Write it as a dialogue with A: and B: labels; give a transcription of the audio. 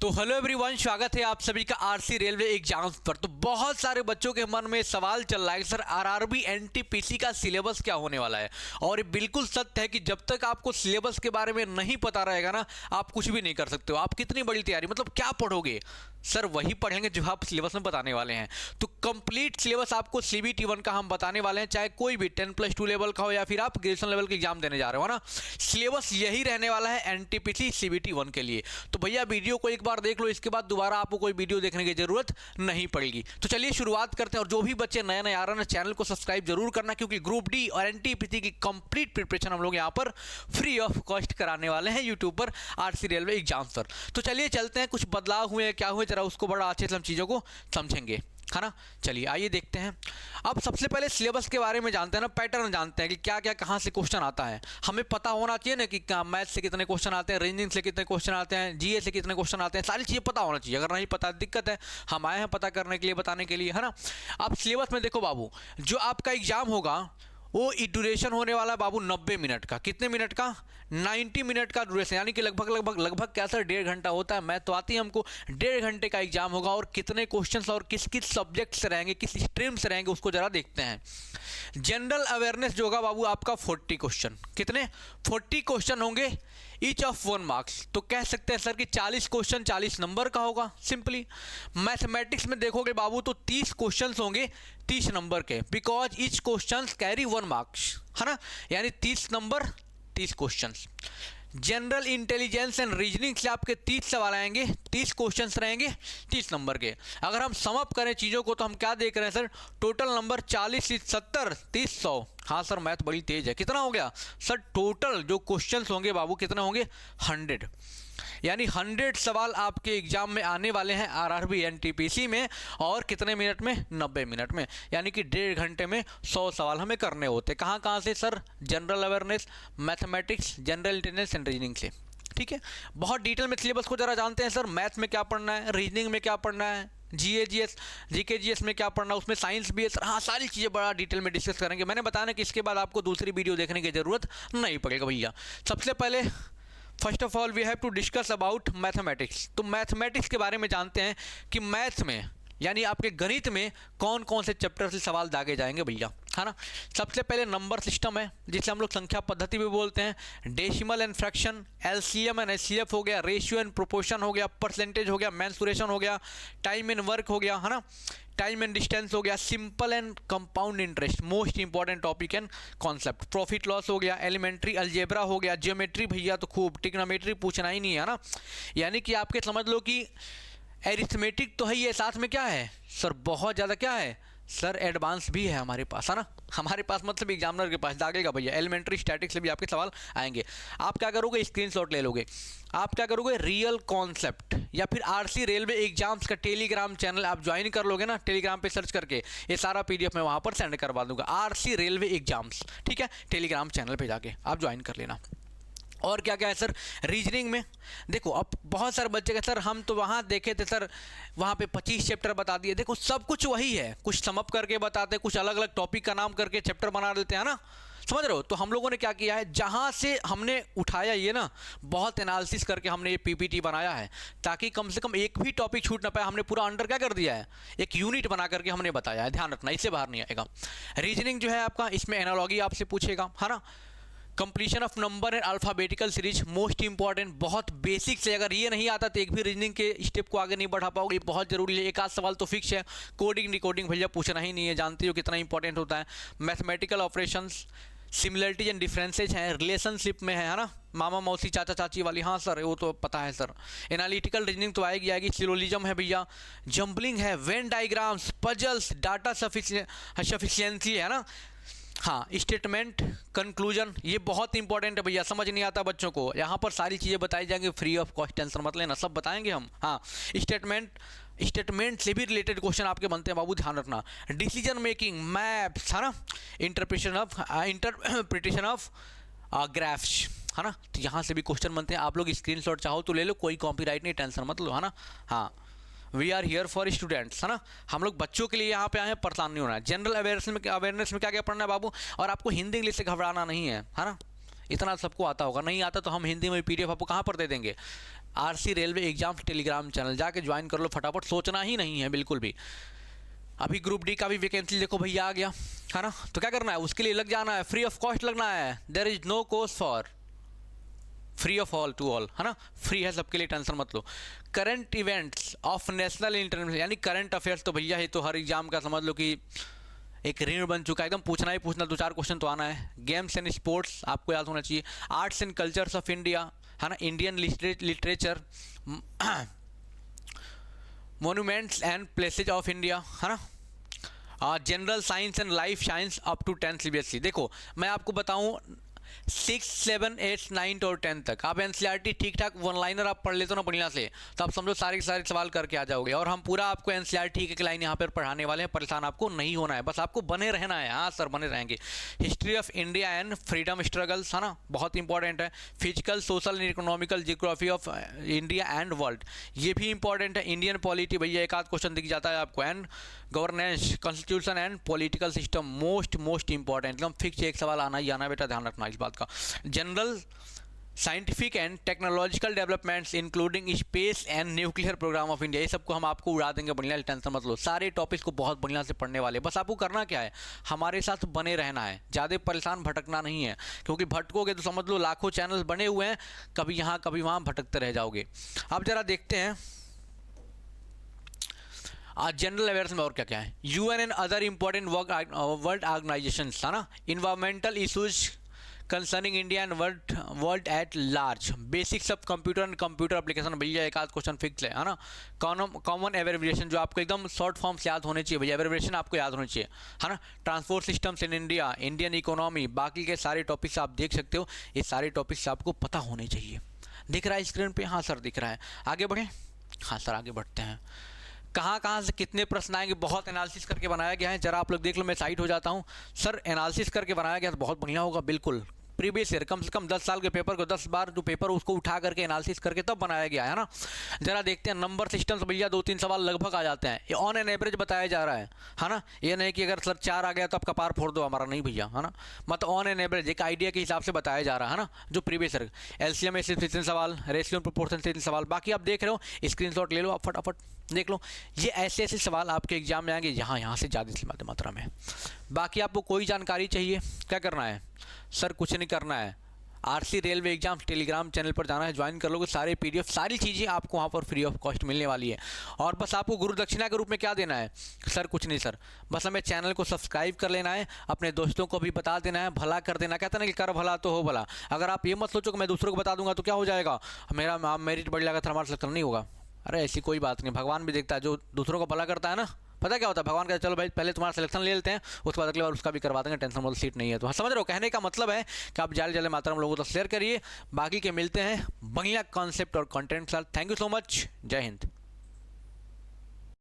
A: तो hello everyone, स्वागत है आप सभी का आरसी रेलवे एग्जाम्स पर। तो बहुत सारे बच्चों के मन में सवाल चल रहा है कि सर आरआरबी एनटीपीसी का सिलेबस क्या होने वाला है। और ये बिल्कुल सत्य है कि जब तक आपको सिलेबस के बारे में नहीं पता रहेगा ना, आप कुछ भी नहीं कर सकते हो। आप कितनी बड़ी तैयारी, मतलब क्या पढ़ोगे? सर वही पढ़ेंगे जो आप सिलेबस में बताने वाले हैं। तो कंप्लीट सिलेबस आपको सीबीटी 1 का हम बताने वाले हैं, चाहे कोई भी 10+2 लेवल का हो या फिर आप ग्रेजुएशन लेवल के एग्जाम देने जा रहे हो ना, सिलेबस यही रहने वाला है एनटीपीसी सीबीटी 1 के लिए। तो भैया वीडियो को एक बार देख लो, इसके बाद दोबारा आपको कोई वीडियो देखने की जरूरत नहीं पड़ेगी। तो चलिए शुरुआत करते हैं। और जो भी बच्चे नए नए आ रहे हैं, चैनल को सब्सक्राइब जरूर करना, क्योंकि ग्रुप डी और एनटीपीसी की कंप्लीट प्रिपरेशन हम लोग यहाँ पर फ्री ऑफ कॉस्ट कराने वाले हैं यूट्यूब पर आरसी रेलवे एग्जाम पर। तो चलिए चलते हैं, कुछ बदलाव हुए क्या हुए जरा उसको बड़ा अच्छे से हम चीज़ों को समझेंगे, है ना। चलिए आइए देखते हैं। अब सबसे पहले सिलेबस के बारे में जानते हैं ना, पैटर्न जानते हैं कि क्या क्या कहाँ से क्वेश्चन आता है। हमें पता होना चाहिए ना कि मैथ से कितने क्वेश्चन आते हैं, रीजनिंग से कितने क्वेश्चन आते हैं, जीए से कितने क्वेश्चन आते हैं, सारी चीज़ें पता होना चाहिए। अगर नहीं पता दिक्कत है, हम आए हैं पता करने के लिए, बताने के लिए, है ना। अब सिलेबस में देखो बाबू, जो आपका एग्जाम होगा वो ड्यूरेशन होने वाला है बाबू 90 मिनट का। कितने मिनट का? 90 मिनट का ड्यूरेशन, यानी कि लगभग क्या सर 1.5 घंटा होता है। मैथ तो आती है हमको। 1.5 घंटे का एग्जाम होगा और कितने क्वेश्चंस और किस किस सब्जेक्ट से रहेंगे, किस स्ट्रीम से रहेंगे, उसको जरा देखते हैं। जनरल अवेयरनेस जो होगा बाबू आपका 40 क्वेश्चन। कितने? 40 क्वेश्चन होंगे, ईच ऑफ 1 मार्क्स। तो कह सकते हैं सर कि 40 क्वेश्चन 40 नंबर का होगा सिंपली। मैथमेटिक्स में देखोगे बाबू तो 30 क्वेश्चन होंगे 30 नंबर के, because each question carry 1 marks, है ना। यानी 30 number 30 question. General intelligence and reasoning से आपके 30 सवाल आएंगे, 30 क्वेश्चंस रहेंगे 30 नंबर के। अगर हम सम अप करें चीज़ों को तो हम क्या देख रहे हैं सर? Total number 40 70 30 100। हाँ सर मैथ बड़ी तेज है। कितना हो गया सर? टोटल जो क्वेश्चंस होंगे बाबू कितने होंगे? 100। यानी 100 सवाल आपके एग्जाम में आने वाले हैं आरआरबी एनटीपीसी में। और कितने मिनट में? 90 मिनट में। यानी कि 1.5 घंटे में 100 सवाल हमें करने होते। कहाँ कहाँ से sir? General awareness, mathematics, general intelligence and reasoning से। ठीक है, बहुत डिटेल में सिलेबस को जरा जानते हैं सर। मैथ में क्या पढ़ना है, रीजनिंग में क्या पढ़ना है, जीके जीएस में क्या पढ़ना है, उसमें साइंस भी है सर। हाँ सारी चीज़ें बड़ा डिटेल में डिस्कस करेंगे। मैंने बताया कि इसके बाद आपको दूसरी वीडियो देखने की ज़रूरत नहीं पड़ेगा भैया। सबसे पहले first of all we have to discuss about mathematics. तो मैथमेटिक्स के बारे में जानते हैं कि मैथ में यानी आपके गणित में कौन कौन से चैप्टर से सवाल दागे जाएंगे भैया, है ना। सबसे पहले नंबर सिस्टम है, जिसे हम लोग संख्या पद्धति भी बोलते हैं। Decimal and fraction, LCM and HCF हो गया, रेशियो एंड प्रोपोर्शन हो गया, परसेंटेज हो गया, मेंसुरेशन हो गया, टाइम एंड वर्क हो गया, है ना, टाइम एंड डिस्टेंस हो गया, simple and compound interest, most important topic and concept, profit loss हो गया, एलिमेंट्री अलजेब्रा हो गया, ज्योमेट्री भैया तो खूब, ट्रिग्नोमेट्री पूछना ही नहीं है ना। यानी कि आपके समझ लो कि एरिथमेटिक तो है ये, साथ में क्या है सर? बहुत ज़्यादा क्या है सर? एडवांस भी है हमारे पास, है ना। हमारे पास मतलब एग्जामिनर के पास दागेगा भैया। एलिमेंट्री स्टैटिक से भी आपके सवाल आएंगे। आप क्या करोगे? स्क्रीनशॉट ले लोगे। आप क्या करोगे? रियल कॉन्सेप्ट या फिर आरसी रेलवे एग्जाम्स का टेलीग्राम चैनल आप ज्वाइन कर लोगे ना, टेलीग्राम पे सर्च करके ये सारा पीडीएफ मैं वहाँ पर सेंड करवा दूंगा। आरसी रेलवे एग्जाम्स, ठीक है, टेलीग्राम चैनल पर जाके आप ज्वाइन कर लेना। और क्या क्या है सर? रीजनिंग में देखो, अब बहुत सारे बच्चे कहते सर हम तो वहाँ देखे थे सर, वहाँ पे 25 चैप्टर बता दिए। देखो सब कुछ वही है, कुछ समअप करके बताते, कुछ अलग अलग टॉपिक का नाम करके चैप्टर बना देते हैं ना, समझ रहे हो। तो हम लोगों ने क्या किया है, जहाँ से हमने उठाया ये ना, बहुत एनालिसिस करके हमने ये पीपीटी बनाया है, ताकि कम से कम एक भी टॉपिक छूट ना पाए। हमने पूरा अंडर क्या कर दिया है, एक यूनिट बना करके हमने बताया है। ध्यान रखना, इससे बाहर नहीं आएगा। रीजनिंग जो है आपका, इसमें एनालॉगी आपसे पूछेगा, है ना। Completion of number and alphabetical series, most important, बहुत बेसिक से। अगर ये नहीं आता तो एक भी रीजनिंग के स्टेप को आगे नहीं बढ़ा पाओगे, बहुत जरूरी है। एक आध सवाल तो फिक्स है। कोडिंग डिकोडिंग भैया पूछना ही नहीं है, जानती हो कितना इंपॉर्टेंट होता है। Mathematical operations, similarities and differences हैं, रिलेशनशिप में है ना, मामा मौसी चाचा चाची वाली, हाँ सर वो तो पता है सर। एनालिटिकल रीजनिंग तो आएगी। सिलोजिज्म है भैया, जंबलिंग है, Venn diagrams, puzzles, data sufficiency है ना, हाँ, स्टेटमेंट, कंक्लूजन, ये बहुत इंपॉर्टेंट है भैया। समझ नहीं आता बच्चों को, यहाँ पर सारी चीज़ें बताई जाएंगी फ्री ऑफ कॉस्ट, टेंशन मत लेना, सब बताएंगे हम। हाँ, स्टेटमेंट से भी रिलेटेड क्वेश्चन आपके बनते हैं बाबू, ध्यान रखना। डिसीजन मेकिंग, मैप्स, है ना, इंटरप्रिटेशन ऑफ ग्राफ्स, है ना। तो यहाँ से भी क्वेश्चन बनते हैं। आप लोग स्क्रीनशॉट चाहो तो ले लो, कोई कॉपीराइट नहीं, टेंशन मत लो, है ना। हाँ, we are here for students, है ना। हम लोग बच्चों के लिए यहाँ पे आए हैं, परेशान नहीं होना है। जनरल अवेयरनेस में क्या क्या पढ़ना है बाबू, और आपको हिंदी इंग्लिश से घबराना नहीं है, है ना। इतना सबको आता होगा, नहीं आता तो हम हिंदी में पीडीएफ आपको कहाँ पर दे देंगे, RC railway exam Telegram channel जाके ज्वाइन कर लो फटाफट, सोचना ही नहीं है बिल्कुल भी। अभी ग्रुप डी का भी वैकेंसी देखो भैया आ गया है ना, तो क्या करना है उसके लिए लग जाना है, फ्री ऑफ कॉस्ट लगना है, there is no cost for, free of all to all है ना, फ्री है सबके लिए, टेंशन मत लो। Current events of national international यानी करंट अफेयर्स, तो भैया ये तो हर एग्जाम का समझ लो कि एक ऋण बन चुका है, एकदम पूछना ही पूछना, 2-4 क्वेश्चन तो आना है। गेम्स एंड स्पोर्ट्स आपको याद होना चाहिए। Arts and cultures of India है ना, Indian literature, monuments and places of India है ना, general science and life science up to 10 CBSE. देखो मैं आपको बताऊं 6, 7, 8, 9 और 10 तक आप एनसीईआरटी ठीक ठाक वन लाइनर आप पढ़ लेते हो ना बढ़िया से, तो आप समझो सारे के सारे सवाल करके आ जाओगे। और हम पूरा आपको एनसीईआरटी की लाइन यहाँ पर पढ़ाने वाले हैं, परेशान आपको नहीं होना है, बस आपको बने रहना है। हाँ सर बने रहेंगे। History of India and freedom struggles है ना, बहुत इंपॉर्टेंट है। Physical social and economical geography of India and world, ये भी इंपॉर्टेंट है। इंडियन पॉलिटी भैया एक आध क्वेश्चन दिख जाता है आपको। And governance, constitution and political system, most important, एकदम फिक्स एक सवाल आना ही आना बेटा, ध्यान रखना इस बात का। General scientific and technological developments including space and nuclear programme of India, ये सबको हम आपको उड़ा देंगे बढ़िया, टेंशन मत लो। सारे टॉपिक्स को बहुत बढ़िया से पढ़ने वाले, बस आपको करना क्या है, हमारे साथ बने रहना है, ज़्यादा परेशान भटकना नहीं है, क्योंकि भटकोगे तो समझ लो लाखों चैनल बने हुए हैं, कभी यहाँ कभी वहाँ भटकते रह जाओगे। अब जरा देखते हैं आज जनरल अवेयर्स में और क्या क्या है। UN and other important world organisations है ना, environmental issues concerning India and world at large, basics of computer and computer application, भैया एक आध क्वेश्चन फिक्स है ना। कॉमन एब्रिविएशन जो आपको एकदम शॉर्ट फॉर्म से याद होने चाहिए भैया, एब्रिविएशन आपको याद होने चाहिए है ना। Transport systems in India, Indian economy, बाकी के सारे टॉपिक्स आप देख सकते हो, ये सारे टॉपिक्स आपको पता होने चाहिए। दिख रहा है स्क्रीन पे? हाँ सर दिख रहा है। आगे बढ़ें? हाँ सर आगे बढ़ते हैं। कहाँ से कितने प्रश्न आएंगे, बहुत एनालिसिस करके बनाया गया है, जरा आप लोग देख लो। मैं साइड हो जाता हूँ। सर एनालिसिस करके बनाया गया तो बहुत बढ़िया होगा, बिल्कुल प्रीवियस ईयर कम से कम 10 साल के पेपर को 10 बार जो पेपर उसको उठा करके एनालिसिस करके तब बनाया गया है ना। जरा देखते हैं नंबर सिस्टम से भैया 2-3 सवाल लगभग आ जाते हैं, ये ऑन एन एवरेज बताया जा रहा है ना। ये नहीं कि अगर सर 4 आ गया तो आप कपार फोड़ दो हमारा, नहीं भैया है ना, मतलब ऑन एन एवरेज एक आइडिया के हिसाब से बताया जा रहा है ना। जो प्रीवियस ईयर एलसीएम में सिर्फ 3 सवाल, रेशियो प्रोपोर्शन से 3 सवाल, बाकी आप देख रहे हो स्क्रीनशॉट ले लो आप फटाफट देख लो। ये ऐसे ऐसे सवाल आपके एग्जाम में आएंगे यहाँ से ज़्यादा मात्रा में। बाकी आपको कोई जानकारी चाहिए, क्या करना है सर? कुछ नहीं करना है, RC railway exam Telegram channel पर जाना है, ज्वाइन कर लोगे, सारे पीडीएफ सारी चीज़ें आपको वहाँ पर फ्री ऑफ कॉस्ट मिलने वाली है। और बस आपको गुरु दक्षिणा के रूप में क्या देना है सर? कुछ नहीं सर, बस हमें चैनल को सब्सक्राइब कर लेना है, अपने दोस्तों को भी बता देना है, भला कर देना। कहते ना कि कर भला तो हो भला। अगर आप ये मत सोचो कि मैं दूसरों को बता दूंगा तो क्या हो जाएगा, मेरा मेरिट बढ़ जाएगा तो हमारा सिलेक्शन नहीं होगा। अरे ऐसी कोई बात नहीं, भगवान भी देखता है जो दूसरों को भला करता है ना। पता क्या होता है, भगवान कहते चलो भाई पहले तुम्हारा सिलेक्शन ले लेते हैं, उसके बाद अगली बार उसका भी करवा देंगे, टेंशन मतलब सीट नहीं है। तो समझ रहे हो, कहने का मतलब है कि आप ज़्यादा मात्रा में लोगों तक शेयर करिए। बाकी के मिलते हैं बढ़िया कॉन्सेप्ट और कंटेंट के साथ। थैंक यू सो मच, जय हिंद।